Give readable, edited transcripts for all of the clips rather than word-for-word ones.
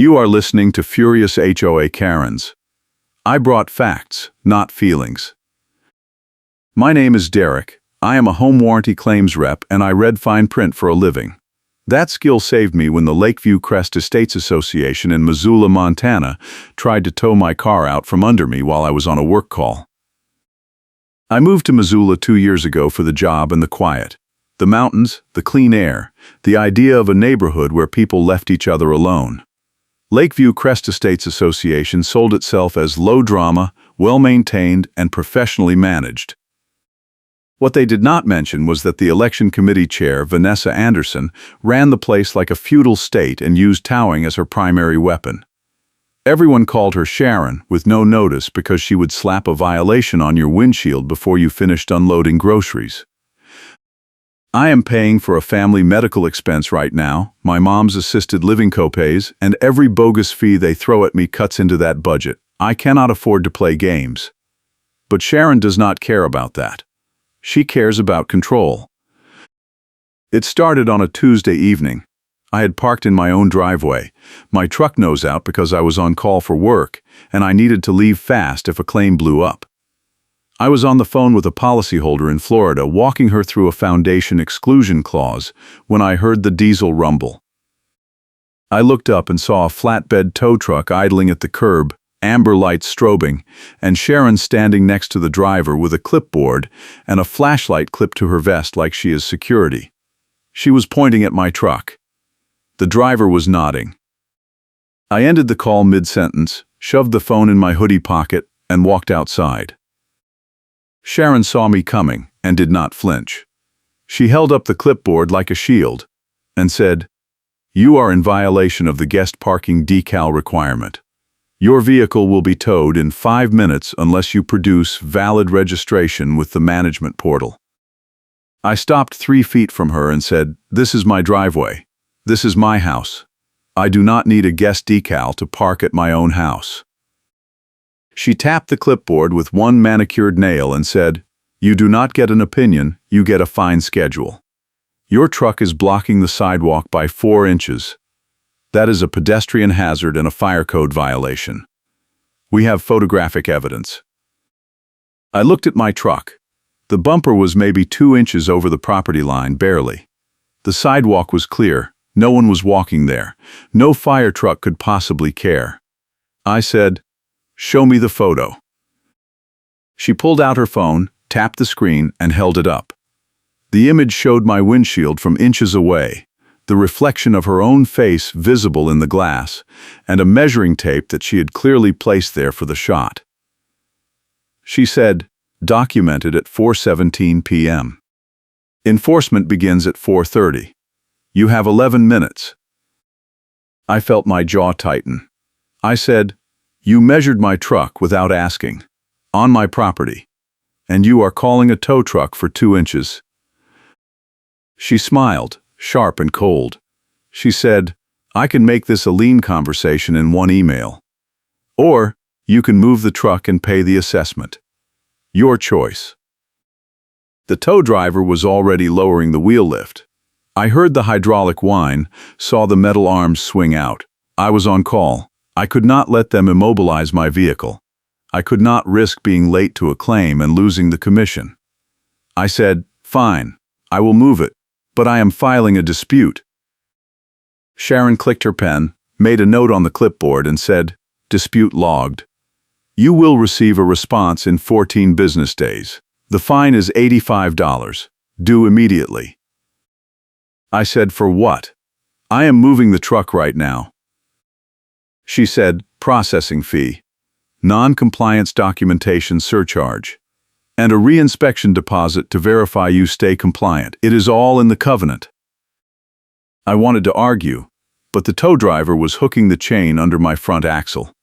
You are listening to Furious HOA Karens. I brought facts, not feelings. My name is Derek. I am a home warranty claims rep and I read fine print for a living. That skill saved me when the Lakeview Crest Estates Association in Missoula, Montana, tried to tow my car out from under me while I was on a work call. I moved to Missoula 2 years ago for the job and the quiet. The mountains, the clean air, the idea of a neighborhood where people left each other alone. Lakeview Crest Estates Association sold itself as low drama, well-maintained, and professionally managed. What they did not mention was that the election committee chair, Vanessa Anderson, ran the place like a feudal state and used towing as her primary weapon. Everyone called her Sharon, with no notice, because she would slap a violation on your windshield before you finished unloading groceries. I am paying for a family medical expense right now, my mom's assisted living copays, and every bogus fee they throw at me cuts into that budget. I cannot afford to play games. But Sharon does not care about that. She cares about control. It started on a Tuesday evening. I had parked in my own driveway, my truck nose out because I was on call for work, and I needed to leave fast if a claim blew up. I was on the phone with a policyholder in Florida walking her through a foundation exclusion clause when I heard the diesel rumble. I looked up and saw a flatbed tow truck idling at the curb, amber lights strobing, and Sharon standing next to the driver with a clipboard and a flashlight clipped to her vest like she is security. She was pointing at my truck. The driver was nodding. I ended the call mid-sentence, shoved the phone in my hoodie pocket, and walked outside. Sharon saw me coming and did not flinch. She held up the clipboard like a shield and said, "You are in violation of the guest parking decal requirement. Your vehicle will be towed in 5 minutes unless you produce valid registration with the management portal." I stopped 3 feet from her and said, "This is my driveway. This is my house. I do not need a guest decal to park at my own house." She tapped the clipboard with one manicured nail and said, "You do not get an opinion, you get a fine schedule. Your truck is blocking the sidewalk by 4 inches. That is a pedestrian hazard and a fire code violation. We have photographic evidence." I looked at my truck. The bumper was maybe 2 inches over the property line, barely. The sidewalk was clear. No one was walking there. No fire truck could possibly care. I said, "Show me the photo." She pulled out her phone, tapped the screen, and held it up. The image showed my windshield from inches away, the reflection of her own face visible in the glass, and a measuring tape that she had clearly placed there for the shot. She said, "Documented at 4:17 p.m. Enforcement begins at 4:30. You have 11 minutes. I felt my jaw tighten. I said, "You measured my truck without asking, on my property, and you are calling a tow truck for 2 inches. She smiled, sharp and cold. She said, "I can make this a lean conversation in one email. Or you can move the truck and pay the assessment. Your choice." The tow driver was already lowering the wheel lift. I heard the hydraulic whine, saw the metal arms swing out. I was on call. I could not let them immobilize my vehicle. I could not risk being late to a claim and losing the commission. I said, "Fine, I will move it, but I am filing a dispute." Sharon clicked her pen, made a note on the clipboard and said, "Dispute logged. You will receive a response in 14 business days. The fine is $85, due immediately." I said, "For what? I am moving the truck right now." She said, "Processing fee, non-compliance documentation surcharge, and a re-inspection deposit to verify you stay compliant. It is all in the covenant." I wanted to argue, but the tow driver was hooking the chain under my front axle.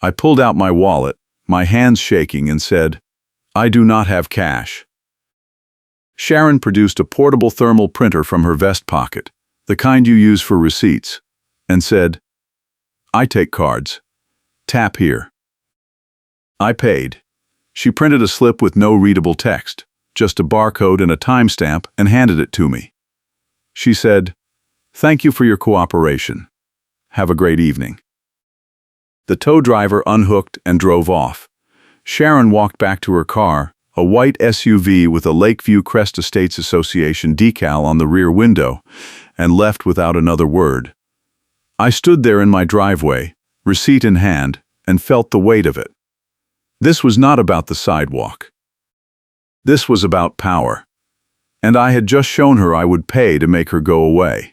I pulled out my wallet, my hands shaking, and said, "I do not have cash." Sharon produced a portable thermal printer from her vest pocket, the kind you use for receipts, and said, "I take cards. Tap here." I paid. She printed a slip with no readable text, just a barcode and a timestamp, and handed it to me. She said, "Thank you for your cooperation. Have a great evening." The tow driver unhooked and drove off. Sharon walked back to her car, a white SUV with a Lakeview Crest Estates Association decal on the rear window, and left without another word. I stood there in my driveway, receipt in hand, and felt the weight of it. This was not about the sidewalk. This was about power. And I had just shown her I would pay to make her go away.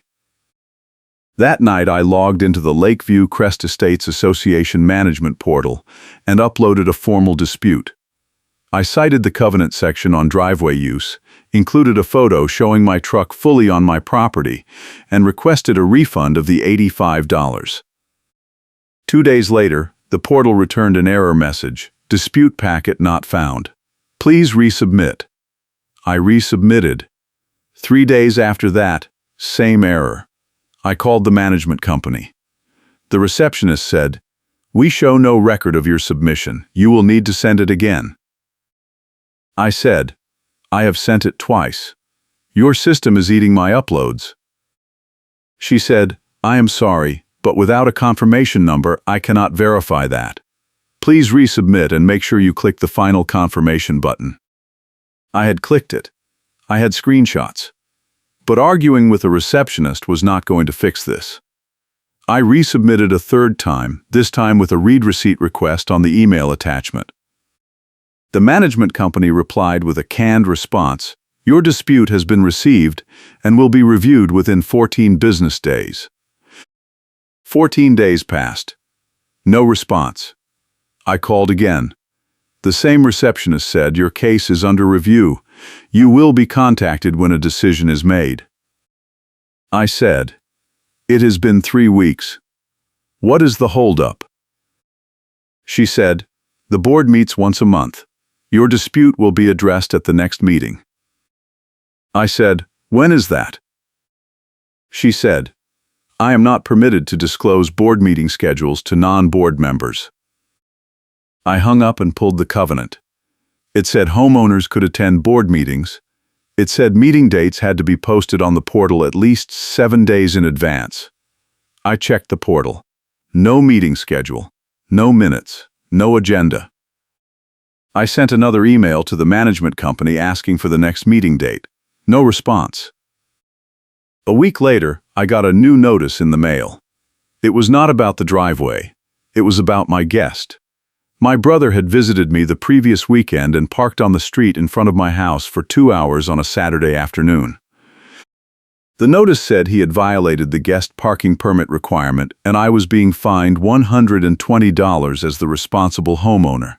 That night I logged into the Lakeview Crest Estates Association management portal and uploaded a formal dispute. I cited the covenant section on driveway use, included a photo showing my truck fully on my property, and requested a refund of the $85. 2 days later, the portal returned an error message, dispute packet not found. Please resubmit. I resubmitted. 3 days after that, same error. I called the management company. The receptionist said, "We show no record of your submission. You will need to send it again." I said, "I have sent it twice. Your system is eating my uploads." She said, "I am sorry, but without a confirmation number, I cannot verify that. Please resubmit and make sure you click the final confirmation button." I had clicked it. I had screenshots. But arguing with a receptionist was not going to fix this. I resubmitted a third time, this time with a read receipt request on the email attachment. The management company replied with a canned response, "Your dispute has been received and will be reviewed within 14 business days." 14 days passed. No response. I called again. The same receptionist said, "Your case is under review. You will be contacted when a decision is made." I said, "It has been 3 weeks. What is the holdup?" She said, "The board meets once a month. Your dispute will be addressed at the next meeting." I said, "When is that?" She said, "I am not permitted to disclose board meeting schedules to non-board members." I hung up and pulled the covenant. It said homeowners could attend board meetings. It said meeting dates had to be posted on the portal at least 7 days in advance. I checked the portal. No meeting schedule, no minutes, no agenda. I sent another email to the management company asking for the next meeting date. No response. A week later, I got a new notice in the mail. It was not about the driveway. It was about my guest. My brother had visited me the previous weekend and parked on the street in front of my house for 2 hours on a Saturday afternoon. The notice said he had violated the guest parking permit requirement and I was being fined $120 as the responsible homeowner.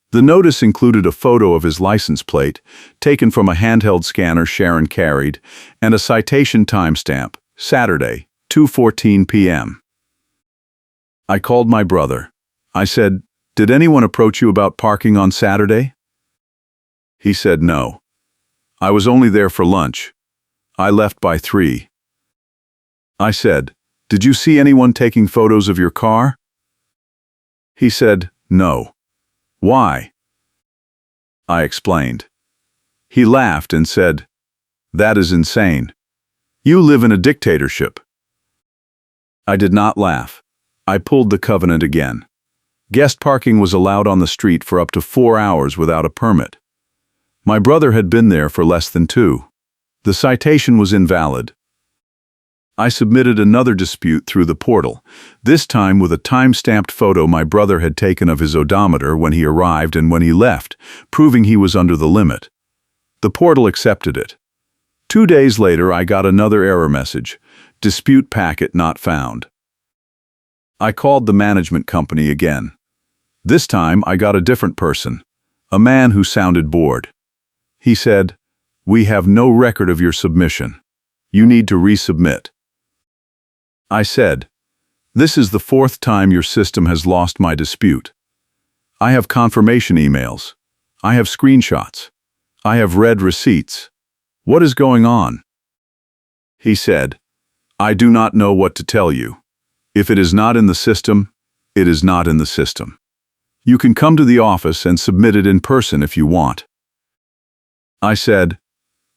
The notice included a photo of his license plate, taken from a handheld scanner Sharon carried, and a citation timestamp, Saturday, 2:14 p.m. I called my brother. I said, "Did anyone approach you about parking on Saturday?" He said no. "I was only there for lunch. I left by 3. I said, "Did you see anyone taking photos of your car?" He said, "No." "Why?" I explained. He laughed and said, "That is insane. You live in a dictatorship." I did not laugh. I pulled the covenant again. Guest parking was allowed on the street for up to 4 hours without a permit. My brother had been there for less than 2. The citation was invalid. I submitted another dispute through the portal, this time with a time-stamped photo my brother had taken of his odometer when he arrived and when he left, proving he was under the limit. The portal accepted it. 2 days later, I got another error message, dispute packet not found. I called the management company again. This time, I got a different person, a man who sounded bored. He said, "We have no record of your submission. You need to resubmit." I said, "This is the 4th time your system has lost my dispute. I have confirmation emails. I have screenshots. I have read receipts. What is going on?" He said, "I do not know what to tell you. If it is not in the system, it is not in the system. You can come to the office and submit it in person if you want." I said,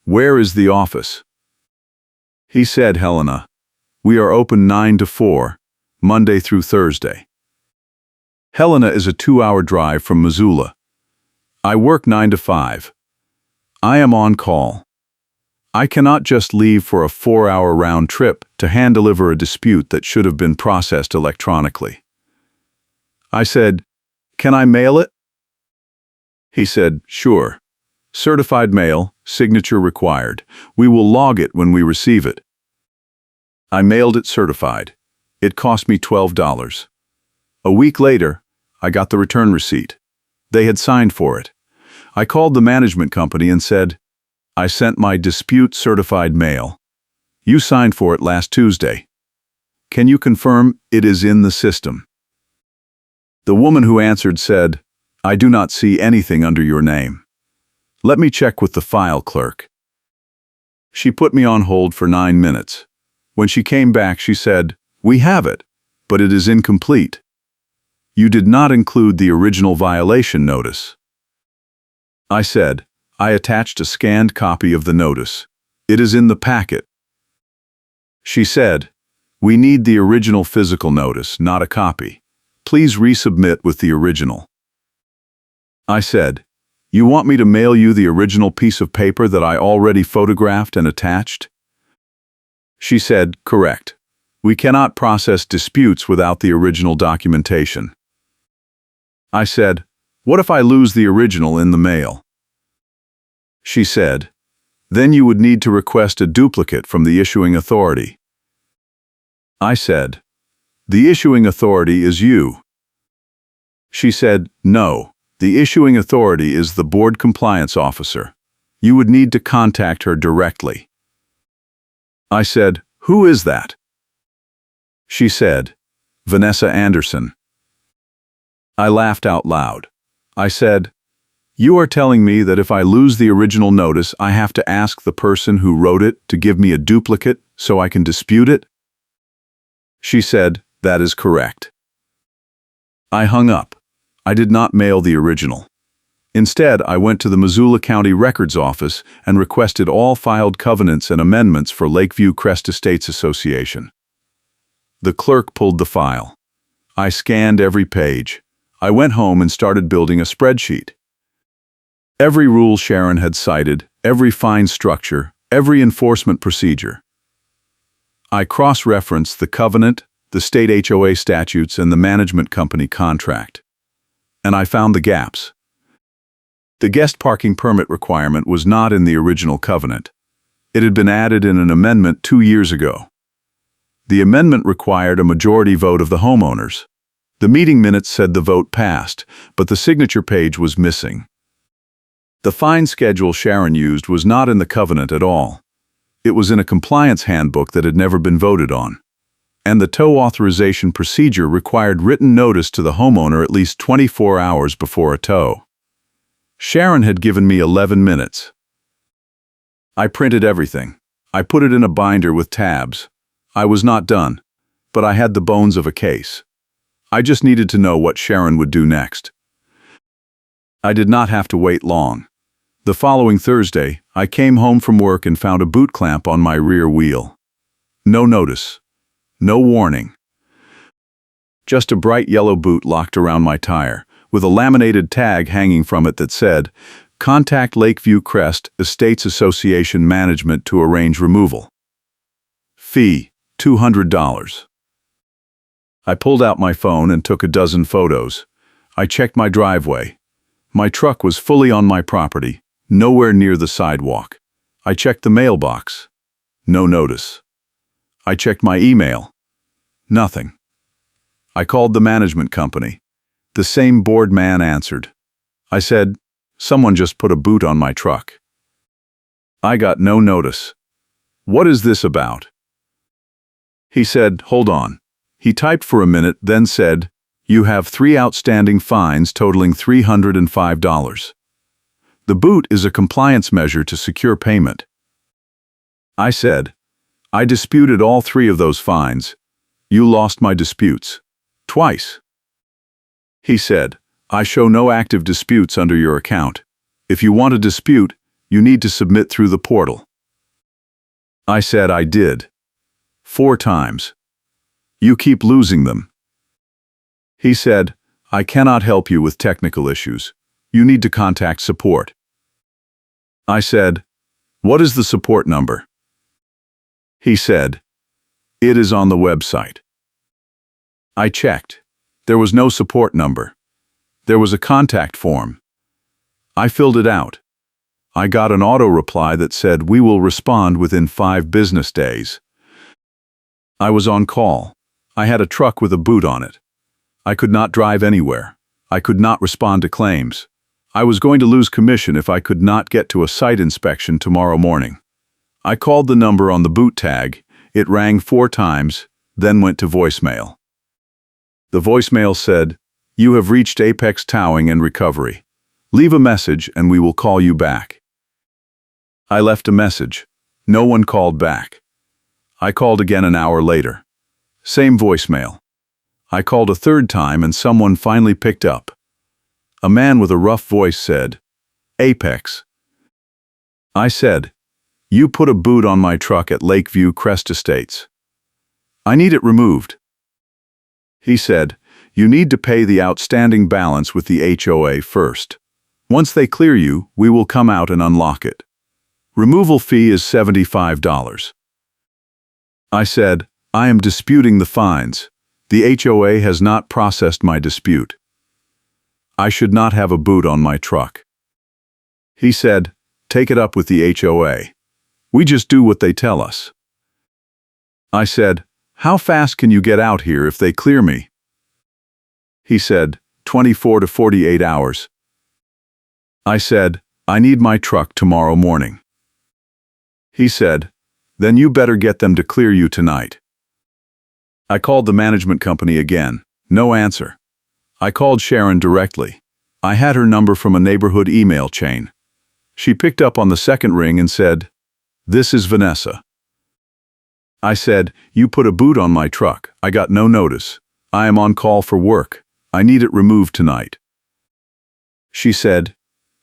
"Where is the office?" He said, "Helena, we are open 9 to 4, Monday through Thursday." Helena is a 2-hour drive from Missoula. I work 9 to 5. I am on call. I cannot just leave for a 4-hour round trip to hand-deliver a dispute that should have been processed electronically. I said, "Can I mail it?" He said, "Sure. Certified mail, signature required. We will log it when we receive it." I mailed it certified. It cost me $12. A week later, I got the return receipt. They had signed for it. I called the management company and said, "I sent my dispute certified mail. You signed for it last Tuesday. Can you confirm it is in the system?" The woman who answered said, "I do not see anything under your name. Let me check with the file clerk." She put me on hold for 9 minutes. When she came back, she said, "We have it, but it is incomplete. You did not include the original violation notice." I said, "I attached a scanned copy of the notice. It is in the packet." She said, "We need the original physical notice, not a copy. Please resubmit with the original." I said, "You want me to mail you the original piece of paper that I already photographed and attached?" She said, "Correct. We cannot process disputes without the original documentation." I said, "What if I lose the original in the mail?" She said, "Then you would need to request a duplicate from the issuing authority." I said, "The issuing authority is you." She said, "No, the issuing authority is the board compliance officer. You would need to contact her directly." I said, "Who is that?" She said, "Vanessa Anderson." I laughed out loud. I said, "You are telling me that if I lose the original notice, I have to ask the person who wrote it to give me a duplicate so I can dispute it?" She said, "That is correct." I hung up. I did not mail the original. Instead, I went to the Missoula County Records Office and requested all filed covenants and amendments for Lakeview Crest Estates Association. The clerk pulled the file. I scanned every page. I went home and started building a spreadsheet. Every rule Sharon had cited, every fine structure, every enforcement procedure. I cross-referenced the covenant, the state HOA statutes, and the management company contract. And I found the gaps. The guest parking permit requirement was not in the original covenant. It had been added in an amendment 2 years ago. The amendment required a majority vote of the homeowners. The meeting minutes said the vote passed, but the signature page was missing. The fine schedule Sharon used was not in the covenant at all. It was in a compliance handbook that had never been voted on. And the tow authorization procedure required written notice to the homeowner at least 24 hours before a tow. Sharon had given me 11 minutes. I printed everything. I put it in a binder with tabs. I was not done, but I had the bones of a case. I just needed to know what Sharon would do next. I did not have to wait long. The following Thursday, I came home from work and found a boot clamp on my rear wheel. No notice. No warning. Just a bright yellow boot locked around my tire, with a laminated tag hanging from it that said, "Contact Lakeview Crest Estates Association Management to arrange removal. Fee, $200. I pulled out my phone and took a dozen photos. I checked my driveway. My truck was fully on my property, nowhere near the sidewalk. I checked the mailbox. No notice. I checked my email. Nothing. I called the management company. The same board man answered. I said, "Someone just put a boot on my truck." I got no notice. "What is this about?" He said, "Hold on." He typed for a minute, then said, "You have 3 outstanding fines totaling $305. The boot is a compliance measure to secure payment." I said, "I disputed all 3 of those fines. You lost my disputes. Twice." He said, "I show no active disputes under your account. If you want a dispute, you need to submit through the portal." I said I did. 4 times. You keep losing them. He said, I cannot help you with technical issues. You need to contact support. I said, what is the support number? He said, it is on the website. I checked. There was no support number. There was a contact form. I filled it out. I got an auto reply that said, we will respond within 5 business days. I was on call. I had a truck with a boot on it. I could not drive anywhere. I could not respond to claims. I was going to lose commission if I could not get to a site inspection tomorrow morning. I called the number on the boot tag. It rang 4 times, then went to voicemail. The voicemail said, you have reached Apex Towing and Recovery. Leave a message and we will call you back. I left a message. No one called back. I called again an hour later. Same voicemail. I called a 3rd time and someone finally picked up. A man with a rough voice said, Apex. I said, you put a boot on my truck at Lakeview Crest Estates. I need it removed. He said, you need to pay the outstanding balance with the HOA first. Once they clear you, we will come out and unlock it. Removal fee is $75. I said, I am disputing the fines. The HOA has not processed my dispute. I should not have a boot on my truck. He said, take it up with the HOA. We just do what they tell us. I said, how fast can you get out here if they clear me? He said, 24 to 48 hours. I said, I need my truck tomorrow morning. He said, then you better get them to clear you tonight. I called the management company again. No answer. I called Sharon directly. I had her number from a neighborhood email chain. She picked up on the 2nd ring and said, this is Vanessa. I said, you put a boot on my truck. I got no notice. I am on call for work. I need it removed tonight. She said,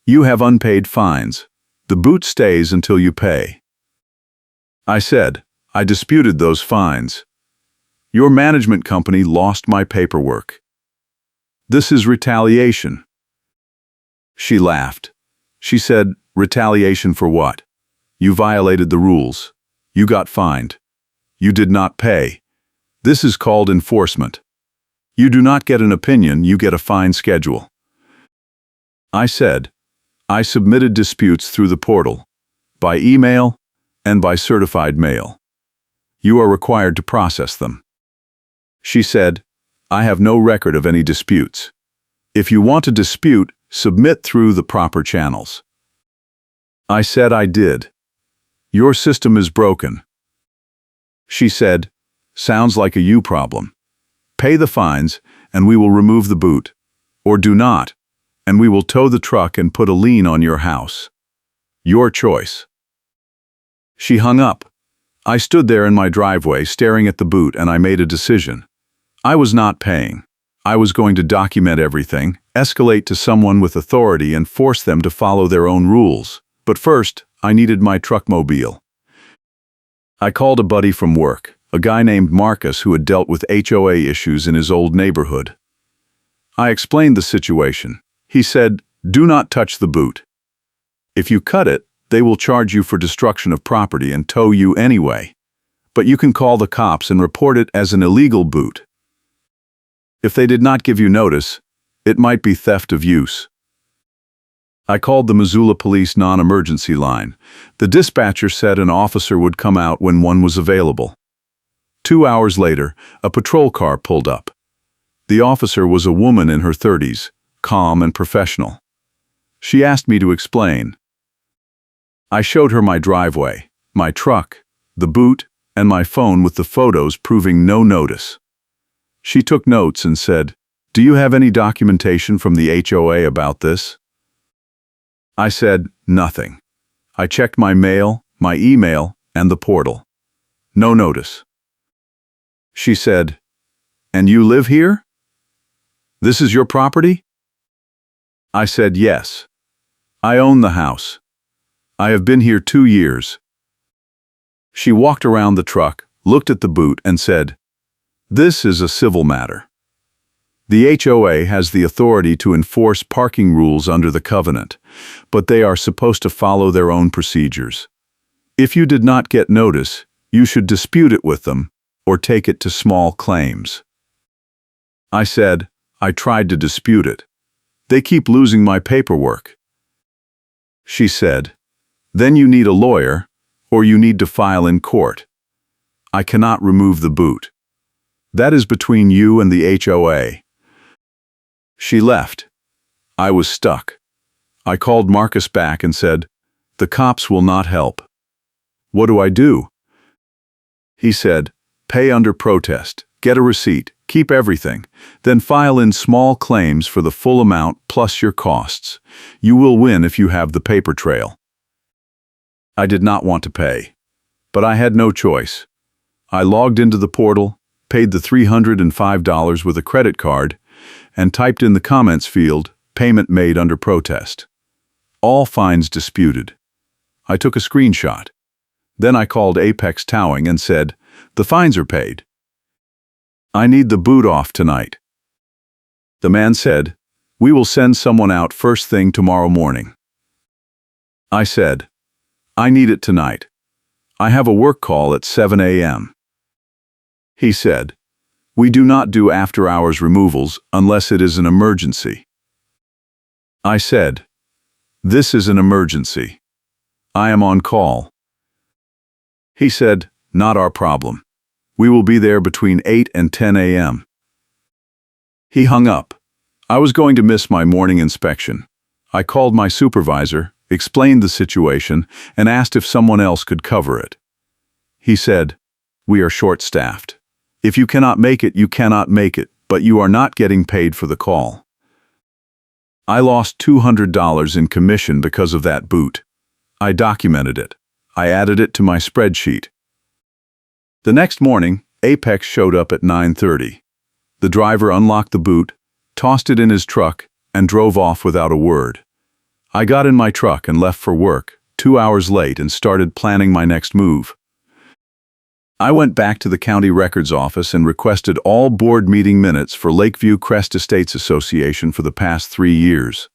you have unpaid fines. The boot stays until you pay. I said, I disputed those fines. Your management company lost my paperwork. This is retaliation. She laughed. She said, retaliation for what? You violated the rules. You got fined. You did not pay. This is called enforcement. You do not get an opinion, you get a fine schedule. I said, I submitted disputes through the portal, by email, and by certified mail. You are required to process them. She said, I have no record of any disputes. If you want to dispute, submit through the proper channels. I said I did. Your system is broken. She said, sounds like a you problem. Pay the fines, and we will remove the boot. Or do not, and we will tow the truck and put a lien on your house. Your choice. She hung up. I stood there in my driveway staring at the boot and I made a decision. I was not paying. I was going to document everything, escalate to someone with authority and force them to follow their own rules. But first, I needed my truckmobile. I called a buddy from work, a guy named Marcus who had dealt with HOA issues in his old neighborhood. I explained the situation. He said, do not touch the boot. If you cut it, they will charge you for destruction of property and tow you anyway. But you can call the cops and report it as an illegal boot. If they did not give you notice, it might be theft of use. I called the Missoula Police non-emergency line. The dispatcher said an officer would come out when one was available. 2 hours later, a patrol car pulled up. The officer was a woman in her 30s, calm and professional. She asked me to explain. I showed her my driveway, my truck, the boot, and my phone with the photos proving no notice. She took notes and said, do you have any documentation from the HOA about this? I said, nothing. I checked my mail, my email, and the portal. No notice. She said, and you live here? This is your property? I said, yes. I own the house. I have been here 2 years. She walked around the truck, looked at the boot, and said, this is a civil matter. The HOA has the authority to enforce parking rules under the covenant, but they are supposed to follow their own procedures. If you did not get notice, you should dispute it with them or take it to small claims. I said, I tried to dispute it. They keep losing my paperwork. She said, then you need a lawyer or you need to file in court. I cannot remove the boot. That is between you and the HOA. She left. I was stuck. I called Marcus back and said, the cops will not help. What do I do? He said, pay under protest, get a receipt, keep everything, then file in small claims for the full amount plus your costs. You will win if you have the paper trail. I did not want to pay, but I had no choice. I logged into the portal, paid the $305 with a credit card, and typed in the comments field, payment made under protest. All fines disputed. I took a screenshot. Then I called Apex Towing and said, the fines are paid. I need the boot off tonight. The man said, we will send someone out first thing tomorrow morning. I said, I need it tonight. I have a work call at 7 a.m. He said, we do not do after-hours removals unless it is an emergency. I said, this is an emergency. I am on call. He said, not our problem. We will be there between 8 and 10 a.m. He hung up. I was going to miss my morning inspection. I called my supervisor, explained the situation, and asked if someone else could cover it. He said, we are short-staffed. If you cannot make it, you cannot make it, but you are not getting paid for the call. I lost $200 in commission because of that boot. I documented it. I added it to my spreadsheet. The next morning, Apex showed up at 9:30. The driver unlocked the boot, tossed it in his truck, and drove off without a word. I got in my truck and left for work, 2 hours late, and started planning my next move. I went back to the county records office and requested all board meeting minutes for Lakeview Crest Estates Association for the past 3 years.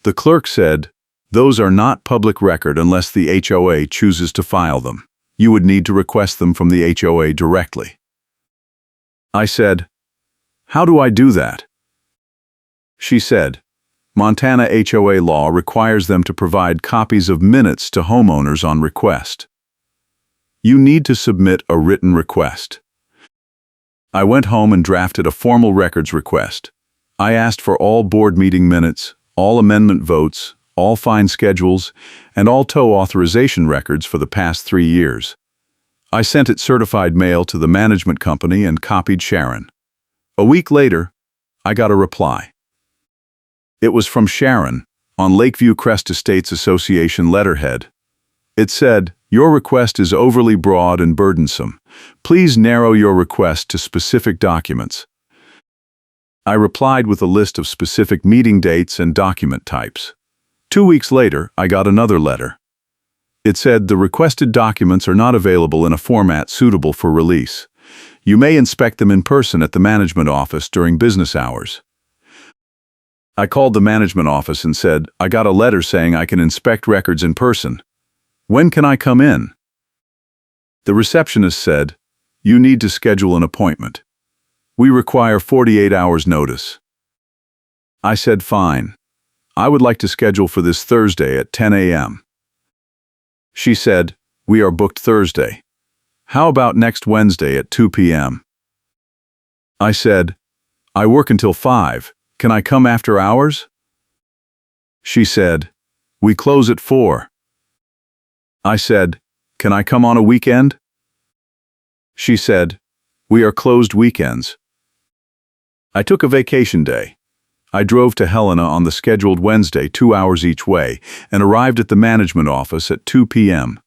The clerk said, those are not public record unless the HOA chooses to file them. You would need to request them from the HOA directly. I said, how do I do that? She said, Montana HOA law requires them to provide copies of minutes to homeowners on request. You need to submit a written request. I went home and drafted a formal records request. I asked for all board meeting minutes, all amendment votes, all fine schedules, and all tow authorization records for the past 3 years. I sent it certified mail to the management company and copied Sharon. A week later, I got a reply. It was from Sharon, on Lakeview Crest Estates Association letterhead. It said, your request is overly broad and burdensome. Please narrow your request to specific documents. I replied with a list of specific meeting dates and document types. 2 weeks later, I got another letter. It said the requested documents are not available in a format suitable for release. You may inspect them in person at the management office during business hours. I called the management office and said, I got a letter saying I can inspect records in person. When can I come in? The receptionist said, you need to schedule an appointment. We require 48 hours notice. I said, fine. I would like to schedule for this Thursday at 10 a.m. She said, we are booked Thursday. How about next Wednesday at 2 p.m.? I said, I work until 5. Can I come after hours? She said, we close at 4. I said, can I come on a weekend? She said, we are closed weekends. I took a vacation day. I drove to Helena on the scheduled Wednesday 2 hours each way and arrived at the management office at 2 p.m.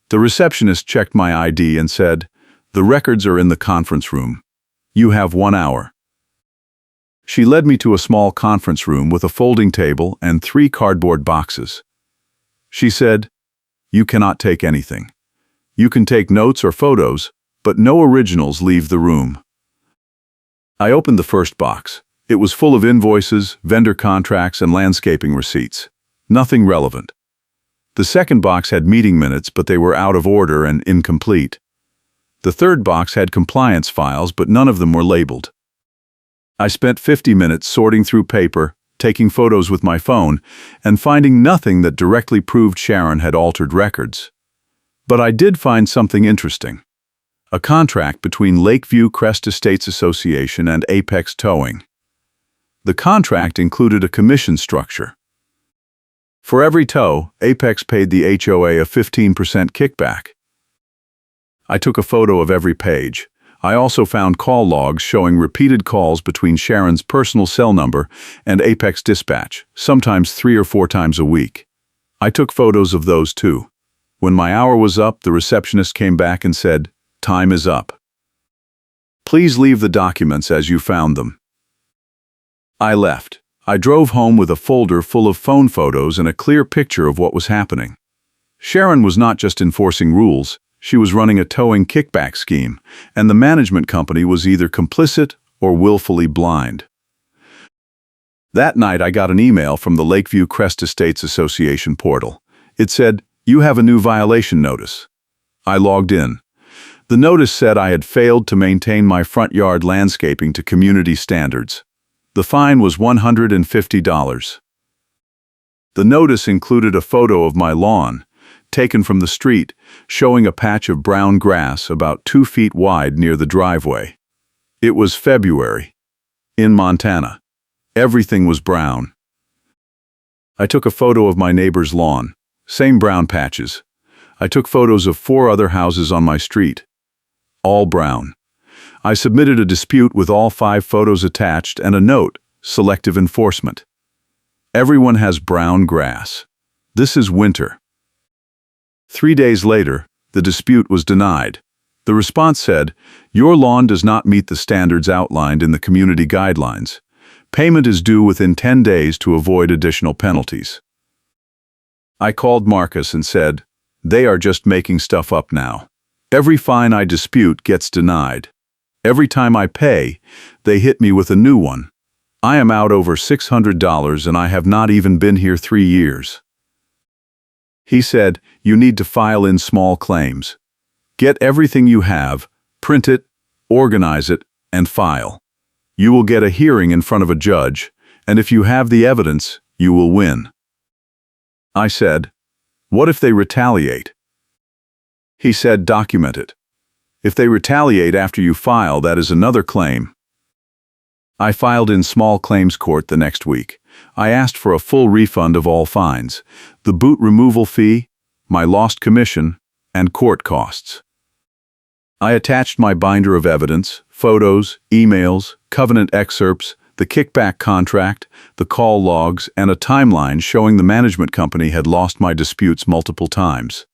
The receptionist checked my ID and said, the records are in the conference room. You have 1 hour. She led me to a small conference room with a folding table and 3 cardboard boxes. She said, you cannot take anything. You can take notes or photos, but no originals leave the room. I opened the first box. It was full of invoices, vendor contracts, and landscaping receipts. Nothing relevant. The second box had meeting minutes, but they were out of order and incomplete. The third box had compliance files, but none of them were labeled. I spent 50 minutes sorting through paper, taking photos with my phone, and finding nothing that directly proved Sharon had altered records. But I did find something interesting. A contract between Lakeview Crest Estates Association and Apex Towing. The contract included a commission structure. For every tow, Apex paid the HOA a 15% kickback. I took a photo of every page. I also found call logs showing repeated calls between Sharon's personal cell number and Apex Dispatch, sometimes 3 or 4 times a week. I took photos of those too. When my hour was up, the receptionist came back and said, "Time is up. Please leave the documents as you found them." I left. I drove home with a folder full of phone photos and a clear picture of what was happening. Sharon was not just enforcing rules, she was running a towing kickback scheme, and the management company was either complicit or willfully blind. That night I got an email from the Lakeview Crest Estates Association portal. It said, "You have a new violation notice." I logged in. The notice said I had failed to maintain my front yard landscaping to community standards. The fine was $150. The notice included a photo of my lawn, taken from the street, showing a patch of brown grass about 2 feet wide near the driveway. It was February. In Montana. Everything was brown. I took a photo of my neighbor's lawn. Same brown patches. I took photos of 4 other houses on my street. All brown. I submitted a dispute with all 5 photos attached and a note, selective enforcement. Everyone has brown grass. This is winter. 3 days later, the dispute was denied. The response said, "Your lawn does not meet the standards outlined in the community guidelines. Payment is due within 10 days to avoid additional penalties." I called Marcus and said, "They are just making stuff up now. Every fine I dispute gets denied. Every time I pay, they hit me with a new one. I am out over $600 and I have not even been here 3 years. He said, "You need to file in small claims. Get everything you have, print it, organize it, and file. You will get a hearing in front of a judge, and if you have the evidence, you will win." I said, "What if they retaliate?" He said, "Document it. If they retaliate after you file, that is another claim." I filed in small claims court the next week. I asked for a full refund of all fines, the boot removal fee, my lost commission, and court costs. I attached my binder of evidence, photos, emails, covenant excerpts, the kickback contract, the call logs, and a timeline showing the management company had lost my disputes multiple times.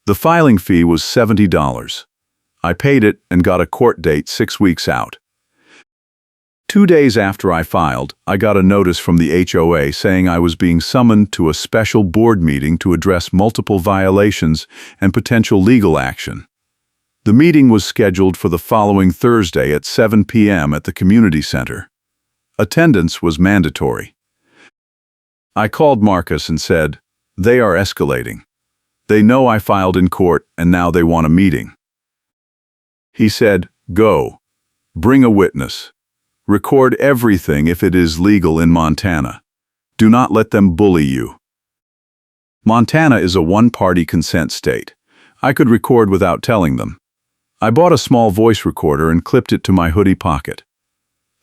The filing fee was $70. I paid it and got a court date 6 weeks out. 2 days after I filed, I got a notice from the HOA saying I was being summoned to a special board meeting to address multiple violations and potential legal action. The meeting was scheduled for the following Thursday at 7 p.m. at the community center. Attendance was mandatory. I called Marcus and said, "They are escalating. They know I filed in court and now they want a meeting." He said, "Go. Bring a witness. Record everything if it is legal in Montana. Do not let them bully you." Montana is a one-party consent state. I could record without telling them. I bought a small voice recorder and clipped it to my hoodie pocket.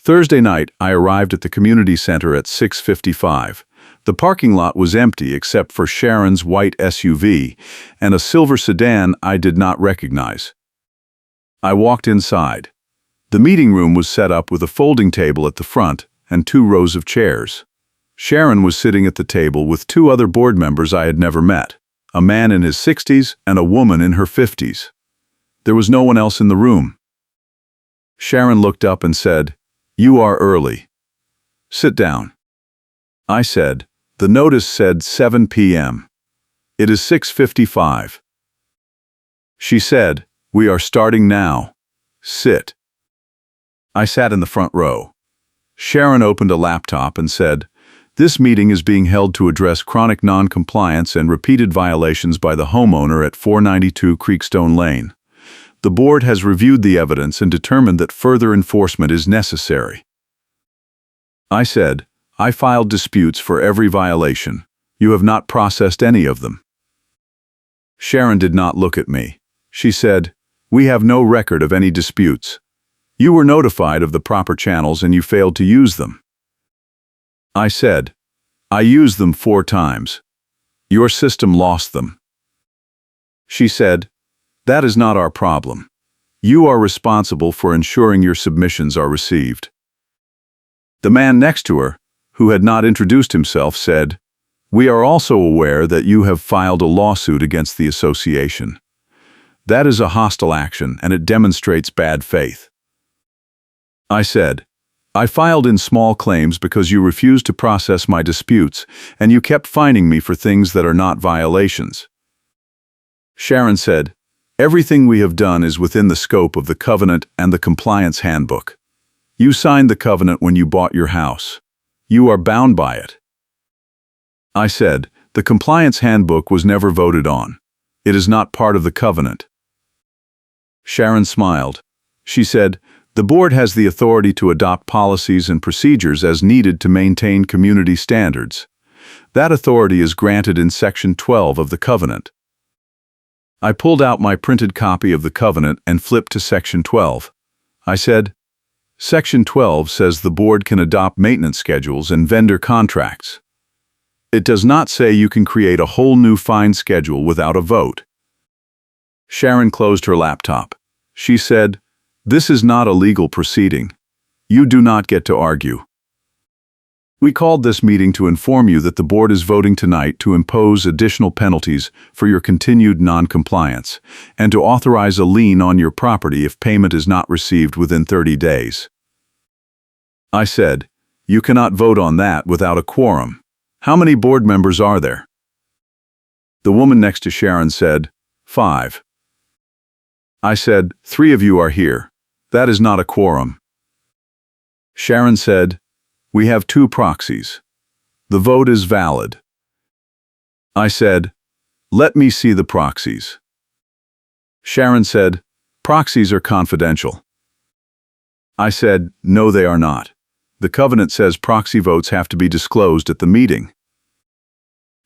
Thursday night, I arrived at the community center at 6:55. The parking lot was empty except for Sharon's white SUV and a silver sedan I did not recognize. I walked inside. The meeting room was set up with a folding table at the front and 2 rows of chairs. Sharon was sitting at the table with 2 other board members I had never met, a man in his 60s and a woman in her 50s. There was no one else in the room. Sharon looked up and said, "You are early. Sit down." I said, "The notice said 7 p.m. It is 6:55. She said, "We are starting now. Sit." I sat in the front row. Sharon opened a laptop and said, "This meeting is being held to address chronic non-compliance and repeated violations by the homeowner at 492 Creekstone Lane. The board has reviewed the evidence and determined that further enforcement is necessary." I said, "I filed disputes for every violation. You have not processed any of them." Sharon did not look at me. She said, "We have no record of any disputes. You were notified of the proper channels and you failed to use them." I said, "I used them 4 times. Your system lost them." She said, "That is not our problem. You are responsible for ensuring your submissions are received." The man next to her, who had not introduced himself, said, "We are also aware that you have filed a lawsuit against the association. That is a hostile action and it demonstrates bad faith." I said, "I filed in small claims because you refused to process my disputes and you kept fining me for things that are not violations." Sharon said, "Everything we have done is within the scope of the covenant and the compliance handbook. You signed the covenant when you bought your house. You are bound by it." I said, "The compliance handbook was never voted on. It is not part of the covenant." Sharon smiled. She said, "The board has the authority to adopt policies and procedures as needed to maintain community standards. That authority is granted in Section 12 of the covenant." I pulled out my printed copy of the covenant and flipped to Section 12. I said, "Section 12 says the board can adopt maintenance schedules and vendor contracts. It does not say you can create a whole new fine schedule without a vote." Sharon closed her laptop. She said, "This is not a legal proceeding. You do not get to argue. We called this meeting to inform you that the board is voting tonight to impose additional penalties for your continued non-compliance and to authorize a lien on your property if payment is not received within 30 days. I said, "You cannot vote on that without a quorum. How many board members are there?" The woman next to Sharon said, 5. I said, 3 of you are here. That is not a quorum." Sharon said, "We have 2 proxies. The vote is valid." I said, "Let me see the proxies." Sharon said, "Proxies are confidential." I said, "No, they are not. The covenant says proxy votes have to be disclosed at the meeting."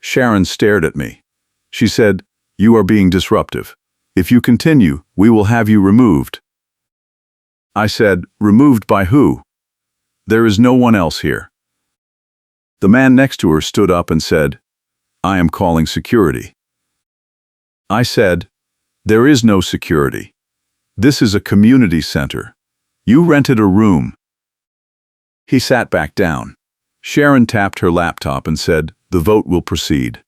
Sharon stared at me. She said, "You are being disruptive. If you continue, we will have you removed." I said, "Removed by who? There is no one else here." The man next to her stood up and said, "I am calling security." I said, "There is no security. This is a community center. You rented a room." He sat back down. Sharon tapped her laptop and said, "The vote will proceed.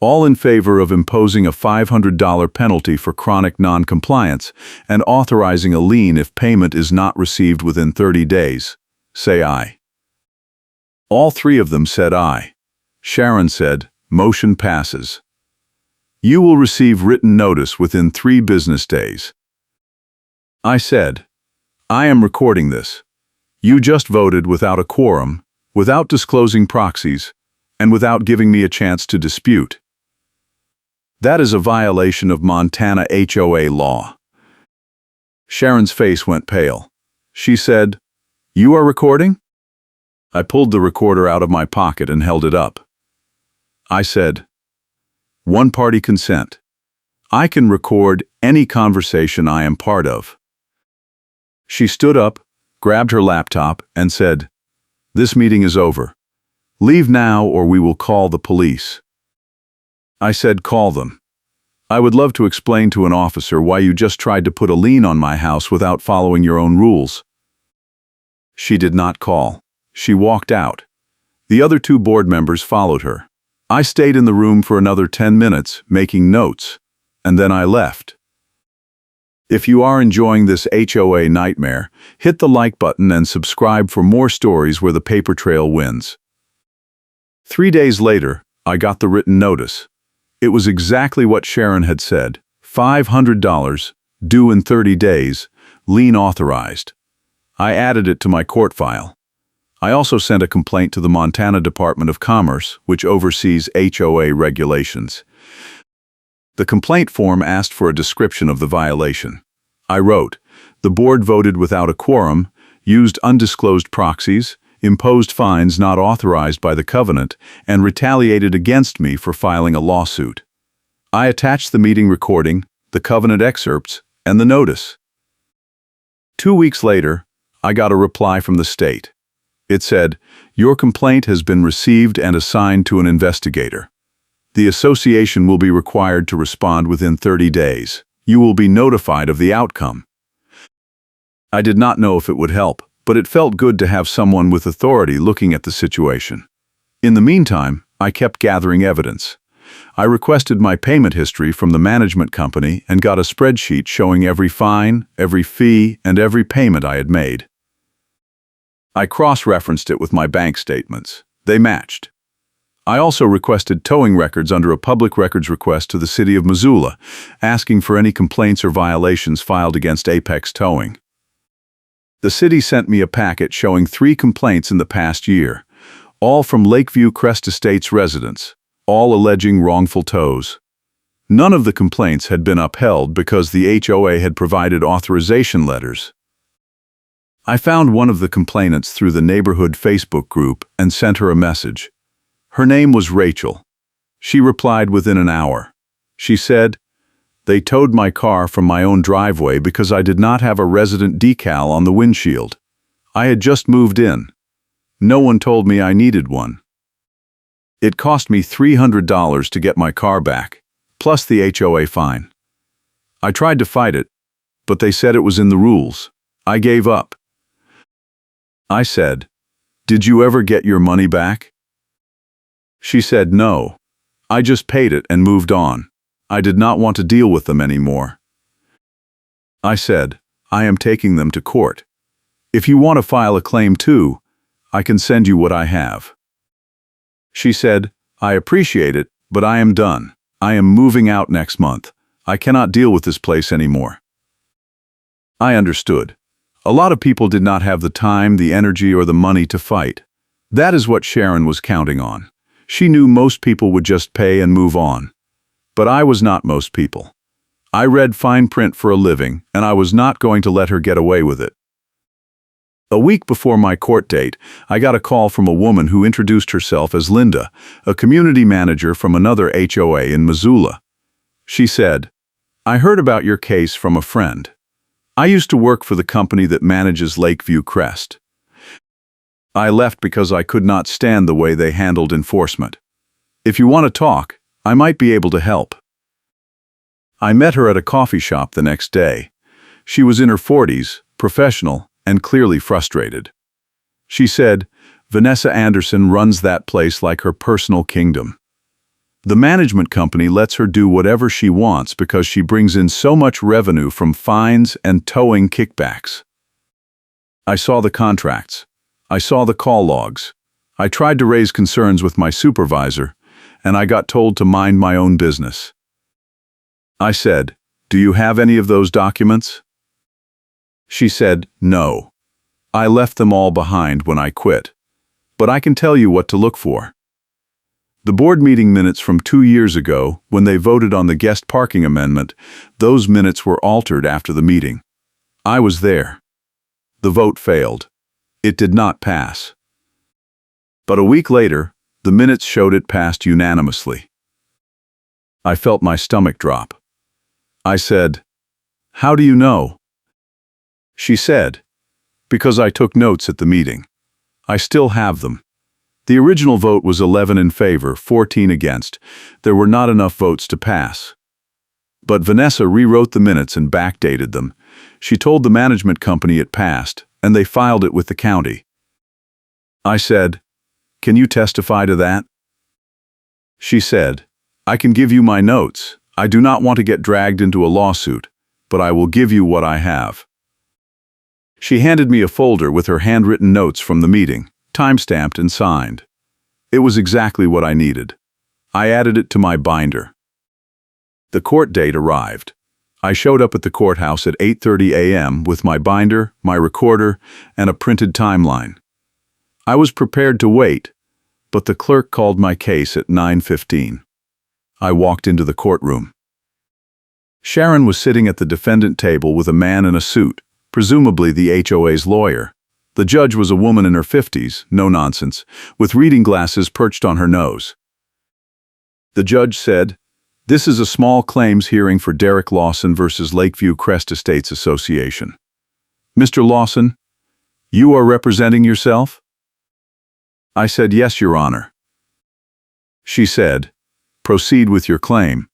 All in favor of imposing a $500 penalty for chronic non-compliance and authorizing a lien if payment is not received within 30 days, say aye." All 3 of them said aye. Sharon said, "Motion passes. You will receive written notice within 3 business days." I said, "I am recording this. You just voted without a quorum, without disclosing proxies, and without giving me a chance to dispute. That is a violation of Montana HOA law." Sharon's face went pale. She said, "You are recording?" I pulled the recorder out of my pocket and held it up. I said, "One-party consent. I can record any conversation I am part of." She stood up, grabbed her laptop, and said, "This meeting is over. Leave now or we will call the police." I said, "Call them. I would love to explain to an officer why you just tried to put a lien on my house without following your own rules." She did not call. She walked out. The other 2 board members followed her. I stayed in the room for another 10 minutes, making notes, and then I left. If you are enjoying this HOA nightmare, hit the like button and subscribe for more stories where the paper trail wins. 3 days later, I got the written notice. It was exactly what Sharon had said. $500, due in 30 days, lien authorized. I added it to my court file. I also sent a complaint to the Montana Department of Commerce, which oversees HOA regulations. The complaint form asked for a description of the violation. I wrote, "The board voted without a quorum, used undisclosed proxies, imposed fines not authorized by the covenant, and retaliated against me for filing a lawsuit." I attached the meeting recording, the covenant excerpts, and the notice. 2 weeks later, I got a reply from the state. It said, "Your complaint has been received and assigned to an investigator. The association will be required to respond within 30 days. You will be notified of the outcome." I did not know if it would help, but it felt good to have someone with authority looking at the situation. In the meantime, I kept gathering evidence. I requested my payment history from the management company and got a spreadsheet showing every fine, every fee, and every payment I had made. I cross-referenced it with my bank statements. They matched. I also requested towing records under a public records request to the city of Missoula, asking for any complaints or violations filed against Apex Towing. The city sent me a packet showing 3 complaints in the past year, all from Lakeview Crest Estates residents, all alleging wrongful tows. None of the complaints had been upheld because the HOA had provided authorization letters. I found one of the complainants through the neighborhood Facebook group and sent her a message. Her name was Rachel. She replied within an hour. She said, "They towed my car from my own driveway because I did not have a resident decal on the windshield. I had just moved in. No one told me I needed one. It cost me $300 to get my car back, plus the HOA fine. I tried to fight it, but they said it was in the rules. I gave up." I said, "Did you ever get your money back?" She said, "No. I just paid it and moved on. I did not want to deal with them anymore." I said, "I am taking them to court. If you want to file a claim too, I can send you what I have." She said, "I appreciate it, but I am done. I am moving out next month. I cannot deal with this place anymore." I understood. A lot of people did not have the time, the energy, or the money to fight. That is what Sharon was counting on. She knew most people would just pay and move on. But I was not most people. I read fine print for a living, and I was not going to let her get away with it. A week before my court date, I got a call from a woman who introduced herself as Linda, a community manager from another HOA in Missoula. She said, "I heard about your case from a friend. I used to work for the company that manages Lakeview Crest. I left because I could not stand the way they handled enforcement. If you want to talk, I might be able to help." I met her at a coffee shop the next day. She was in her 40s, professional, and clearly frustrated. She said, "Vanessa Anderson runs that place like her personal kingdom. The management company lets her do whatever she wants because she brings in so much revenue from fines and towing kickbacks. I saw the contracts. I saw the call logs. I tried to raise concerns with my supervisor, and I got told to mind my own business." I said, "Do you have any of those documents?" She said, "No. I left them all behind when I quit. But I can tell you what to look for." The board meeting minutes from 2 years ago, when they voted on the guest parking amendment, those minutes were altered after the meeting. I was there. The vote failed. It did not pass. But a week later, the minutes showed it passed unanimously. I felt my stomach drop. I said, "How do you know?" She said, "Because I took notes at the meeting. I still have them. The original vote was 11 in favor, 14 against. There were not enough votes to pass. But Vanessa rewrote the minutes and backdated them. She told the management company it passed, and they filed it with the county." I said, "Can you testify to that?" She said, "I can give you my notes. I do not want to get dragged into a lawsuit, but I will give you what I have." She handed me a folder with her handwritten notes from the meeting, time-stamped and signed. It was exactly what I needed. I added it to my binder. The court date arrived. I showed up at the courthouse at 8:30 a.m. with my binder, my recorder, and a printed timeline. I was prepared to wait, but the clerk called my case at 9:15. I walked into the courtroom. Sharon was sitting at the defendant table with a man in a suit, presumably the HOA's lawyer. The judge was a woman in her 50s, no nonsense, with reading glasses perched on her nose. The judge said, "This is a small claims hearing for Derek Lawson versus Lakeview Crest Estates Association. Mr. Lawson, you are representing yourself?" I said, "Yes, Your Honor." She said, "Proceed with your claim."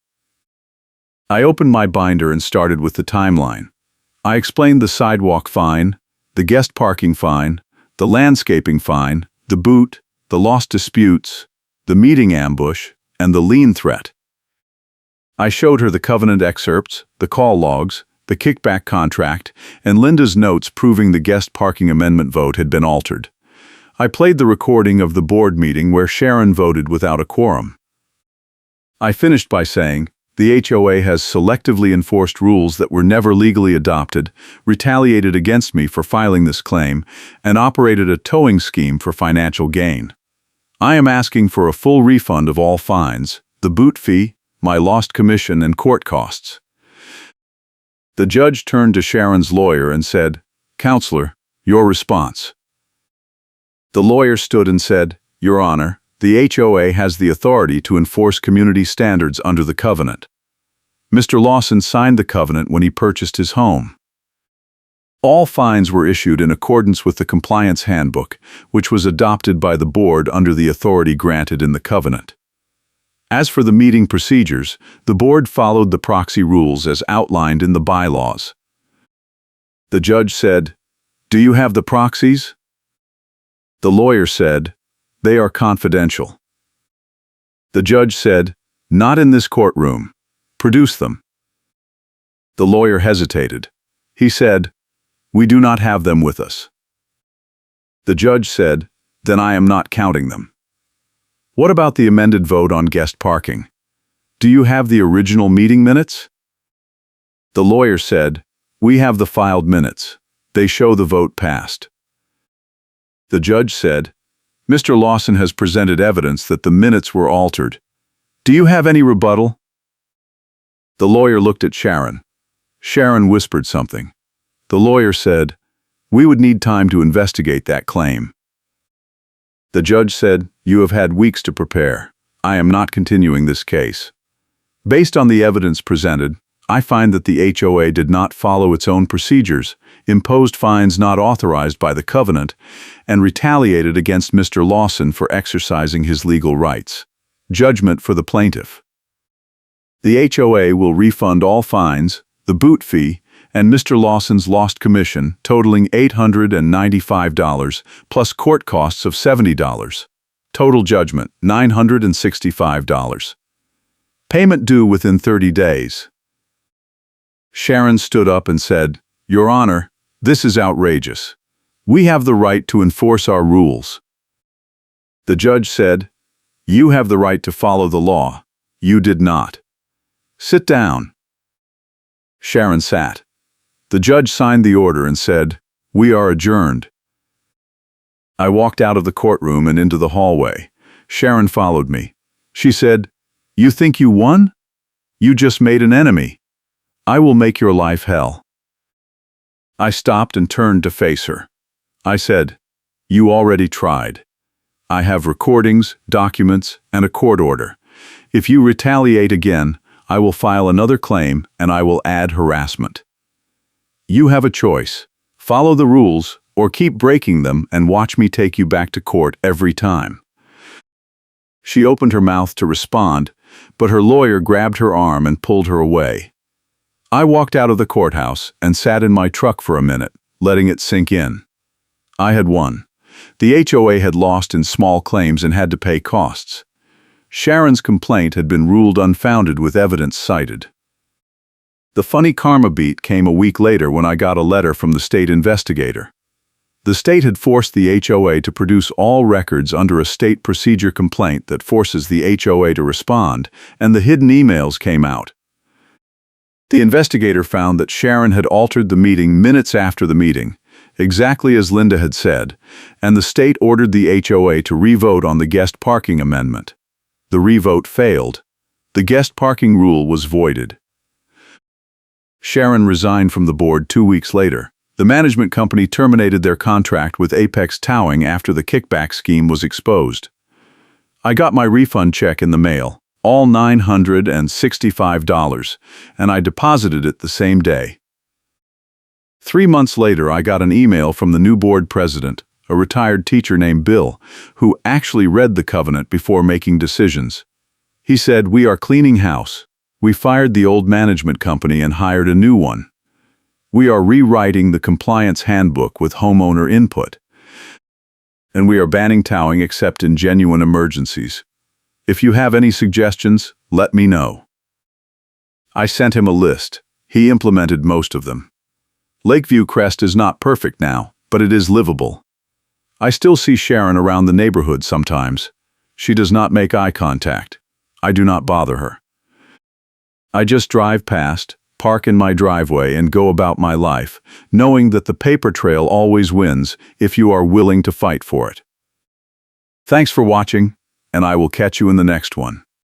I opened my binder and started with the timeline. I explained the sidewalk fine, the guest parking fine, the landscaping fine, the boot, the lost disputes, the meeting ambush, and the lien threat. I showed her the covenant excerpts, the call logs, the kickback contract, and Linda's notes proving the guest parking amendment vote had been altered. I played the recording of the board meeting where Sharon voted without a quorum. I finished by saying, "The HOA has selectively enforced rules that were never legally adopted, retaliated against me for filing this claim, and operated a towing scheme for financial gain. I am asking for a full refund of all fines, the boot fee, my lost commission, and court costs." The judge turned to Sharon's lawyer and said, "Counselor, your response." The lawyer stood and said, "Your Honor, the HOA has the authority to enforce community standards under the covenant. Mr. Lawson signed the covenant when he purchased his home. All fines were issued in accordance with the Compliance Handbook, which was adopted by the board under the authority granted in the covenant. As for the meeting procedures, the board followed the proxy rules as outlined in the bylaws." The judge said, "Do you have the proxies?" The lawyer said, "They are confidential." The judge said, "Not in this courtroom. Produce them." The lawyer hesitated. He said, "We do not have them with us." The judge said, "Then I am not counting them." "What about the amended vote on guest parking? Do you have the original meeting minutes?" The lawyer said, "We have the filed minutes. They show the vote passed." The judge said, "Mr. Lawson has presented evidence that the minutes were altered. Do you have any rebuttal?" The lawyer looked at Sharon. Sharon whispered something. The lawyer said, "We would need time to investigate that claim." The judge said, "You have had weeks to prepare. I am not continuing this case. Based on the evidence presented, I find that the HOA did not follow its own procedures, imposed fines not authorized by the covenant, and retaliated against Mr. Lawson for exercising his legal rights. Judgment for the plaintiff. The HOA will refund all fines, the boot fee, and Mr. Lawson's lost commission, totaling $895, plus court costs of $70. Total judgment, $965. Payment due within 30 days. Sharon stood up and said, "Your Honor, this is outrageous. We have the right to enforce our rules." The judge said, "You have the right to follow the law. You did not. Sit down." Sharon sat. The judge signed the order and said, "We are adjourned." I walked out of the courtroom and into the hallway. Sharon followed me. She said, "You think you won? You just made an enemy. I will make your life hell." I stopped and turned to face her. I said, "You already tried. I have recordings, documents, and a court order. If you retaliate again, I will file another claim and I will add harassment. You have a choice. Follow the rules or keep breaking them and watch me take you back to court every time." She opened her mouth to respond, but her lawyer grabbed her arm and pulled her away. I walked out of the courthouse and sat in my truck for a minute, letting it sink in. I had won. The HOA had lost in small claims and had to pay costs. Sharon's complaint had been ruled unfounded with evidence cited. The funny karma beat came a week later when I got a letter from the state investigator. The state had forced the HOA to produce all records under a state procedure complaint that forces the HOA to respond, and the hidden emails came out. The investigator found that Sharon had altered the meeting minutes after the meeting, exactly as Linda had said, and the state ordered the HOA to re-vote on the guest parking amendment. The re-vote failed. The guest parking rule was voided. Sharon resigned from the board 2 weeks later. The management company terminated their contract with Apex Towing after the kickback scheme was exposed. I got my refund check in the mail, all $965, and I deposited it the same day. 3 months later, I got an email from the new board president, a retired teacher named Bill, who actually read the covenant before making decisions. He said, "We are cleaning house. We fired the old management company and hired a new one. We are rewriting the compliance handbook with homeowner input. And we are banning towing except in genuine emergencies. If you have any suggestions, let me know." I sent him a list. He implemented most of them. Lakeview Crest is not perfect now, but it is livable. I still see Sharon around the neighborhood sometimes. She does not make eye contact. I do not bother her. I just drive past, park in my driveway, and go about my life, knowing that the paper trail always wins if you are willing to fight for it. Thanks for watching, and I will catch you in the next one.